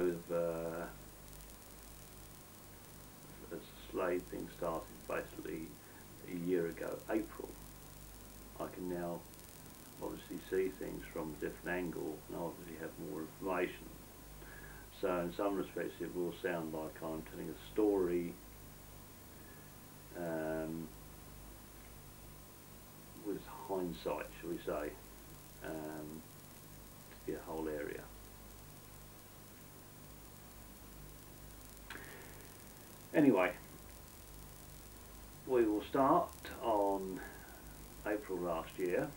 know the Slade thing started basically a year ago, April. I can now obviously see things from a different angle and obviously have more information. So in some respects it will sound like I'm telling a story with hindsight, shall we say, to the whole area. Anyway, we will start on April last year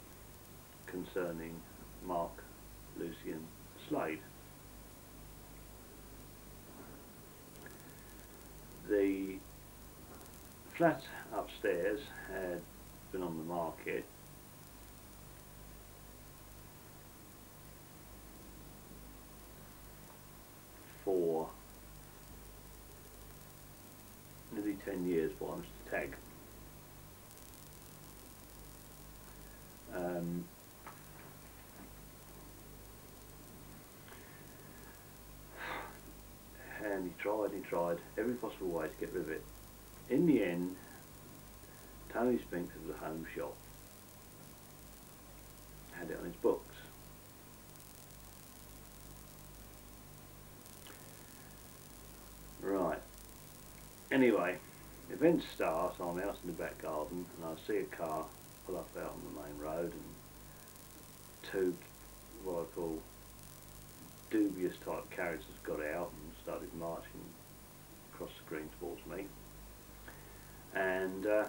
concerning Mark Lucian Slade. The flat upstairs had been on the market for nearly 10 years by Mr. Tagg. And he tried every possible way to get rid of it. In the end, Tony Spinks of the Home Shop had it on his books. Right. Anyway, events start. I'm out in the back garden and I see a car pull up out on the main road, and two what I call dubious type characters got out and started marching across the green towards me. And the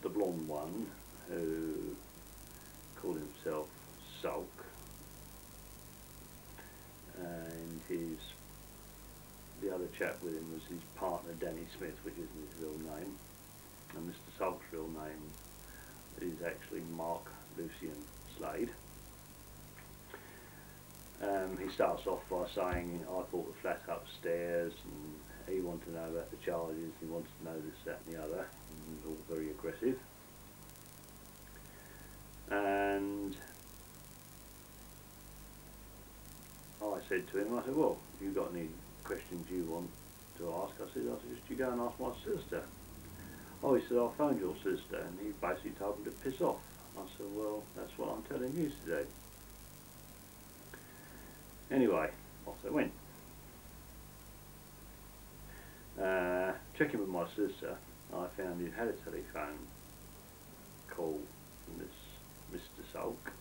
blonde one, who called himself Sulk, and the other chap with him was his partner Danny Smith, which isn't his real name, and Mr. Sulk's real name is actually Mark Lucian Slade. He starts off by saying, I bought the flat upstairs, and he wanted to know about the charges, he wanted to know this, that and the other, and it was all very aggressive. And I said to him, I said, well, have you got any questions you want to ask? I said, you go and ask my sister. Oh, he said, I phoned your sister, and he basically told me to piss off. I said, well, that's what I'm telling you today. Anyway, off they went. Checking with my sister, I found he'd had a telephone call from this Mr. Sulk,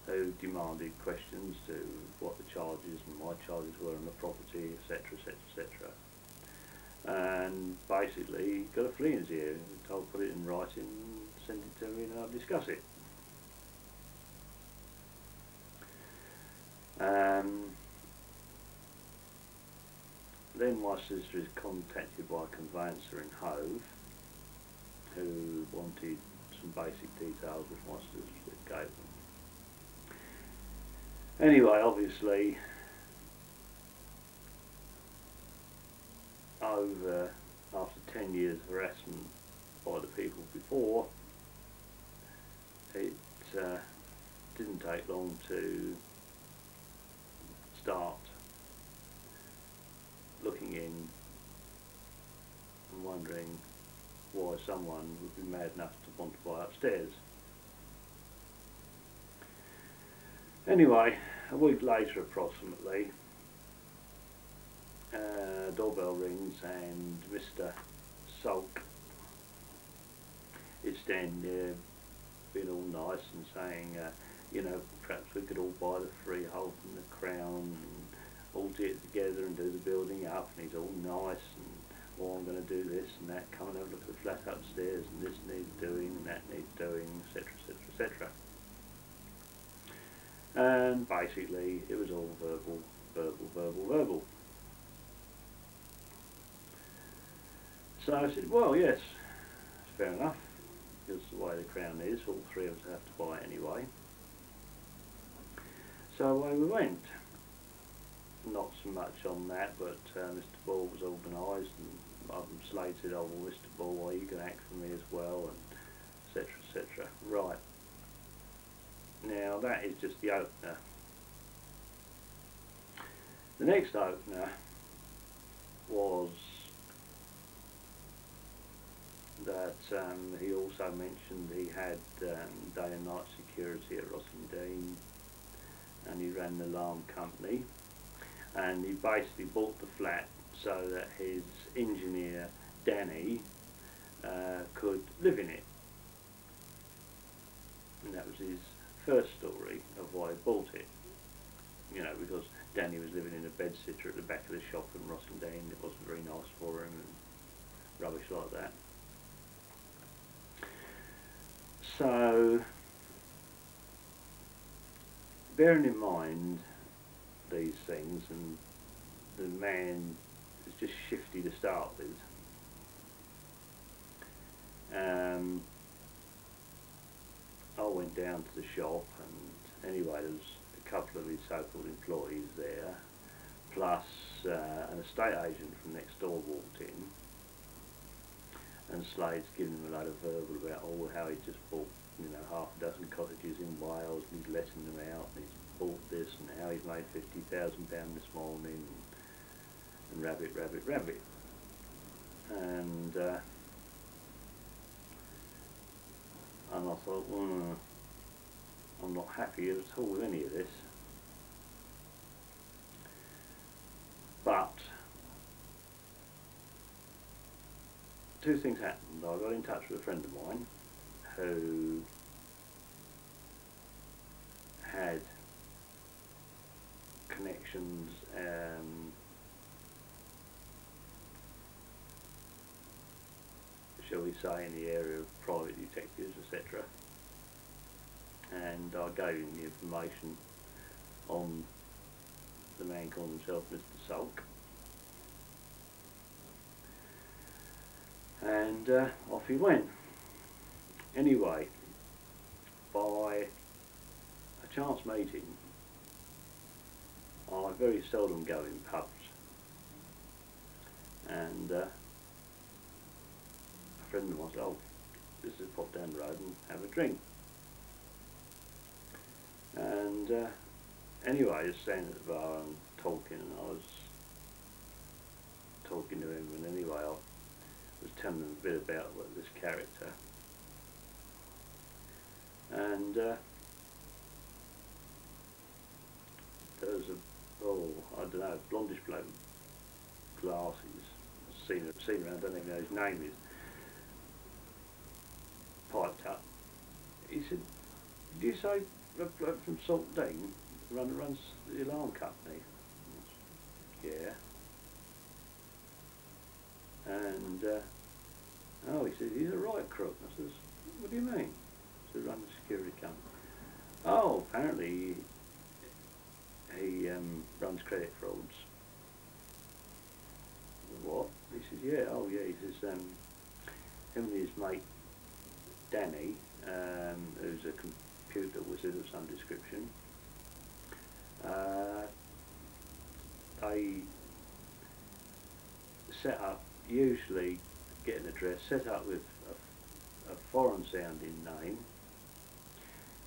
who demanded questions to what the charges and my charges were on the property, etc, etc, etc. And basically got a flea in his ear. He told, put it in writing, send it to me and I'll discuss it. Then my sister is contacted by a conveyancer in Hove who wanted some basic details which my sister gave them. Anyway, obviously after 10 years of harassment by the people before, it didn't take long to start looking in and wondering why someone would be mad enough to want to buy upstairs. Anyway, a week later approximately, doorbell rings and Mr. Sulk is standing there being all nice and saying, you know, perhaps we could all buy the freehold from the Crown and all do it together and do the building up, and he's all nice and, well, I'm going to do this and that, come and have a look at the flat upstairs, and this needs doing and that needs doing, etc, etc, etc. And basically it was all verbal, verbal, verbal, verbal. So I said, well, yes, fair enough, because the way the Crown is, all three of us have to buy anyway. So away we went. Not so much on that, but Mr. Ball was organised, and Slade said, oh well, Mr. Ball, are you going to act for me as well, and etc, etc. Right. Now that is just the opener. The next opener was that he also mentioned he had day and night security at Rossingdean, and he ran the alarm company, and he basically bought the flat so that his engineer Danny could live in it, and that was his first story of why he bought it. You know, because Danny was living in a bedsitter at the back of the shop in Rossingdean. It wasn't very nice for him and rubbish like that. So, bearing in mind these things, and the man is just shifty to start with, I went down to the shop, and anyway there was a couple of his so-called employees there, plus an estate agent from next door walked in, and Slade's giving him a load of verbal about how he just bought, you know, half a dozen cottages in Wales and he's letting them out, and he's bought this, and how he's made £50,000 this morning, and rabbit. And I thought, I'm not happy at all with any of this. But two things happened. I got in touch with a friend of mine who had connections shall we say, in the area of private detectives, etc. And I gave him the information on the man called himself Mr. Sulk. And off he went. Anyway, by a chance meeting, I very seldom go in pubs, and a friend of mine said, "Oh, this is pop down the road and have a drink." And anyway, I was standing at the bar and talking, and I was talking to him, and anyway I was telling him a bit about this character, and there was I don't know, blondish bloke with glasses, seen around, I don't even know his name is, piped up. He said, "Did you say a bloke from Saltdean runs the alarm company?" "Yeah." And oh, he said, "He's a right crook." I says, "What do you mean?" He said, "Run the security company." "Oh, apparently he runs credit frauds." "What?" He says, "Yeah, oh yeah," he says, him and his mate Danny, who's a computer wizard of some description, they set up, usually get an address, set up with a foreign sounding name,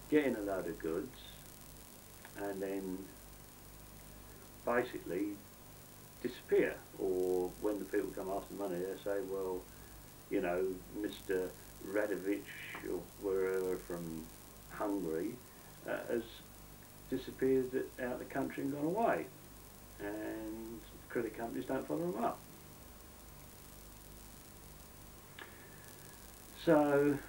get in a load of goods, and then basically disappear. Or when the people come after money, they say, "Well, you know, Mr. Radovich or wherever from Hungary has disappeared out of the country and gone away," and credit companies don't follow them up. So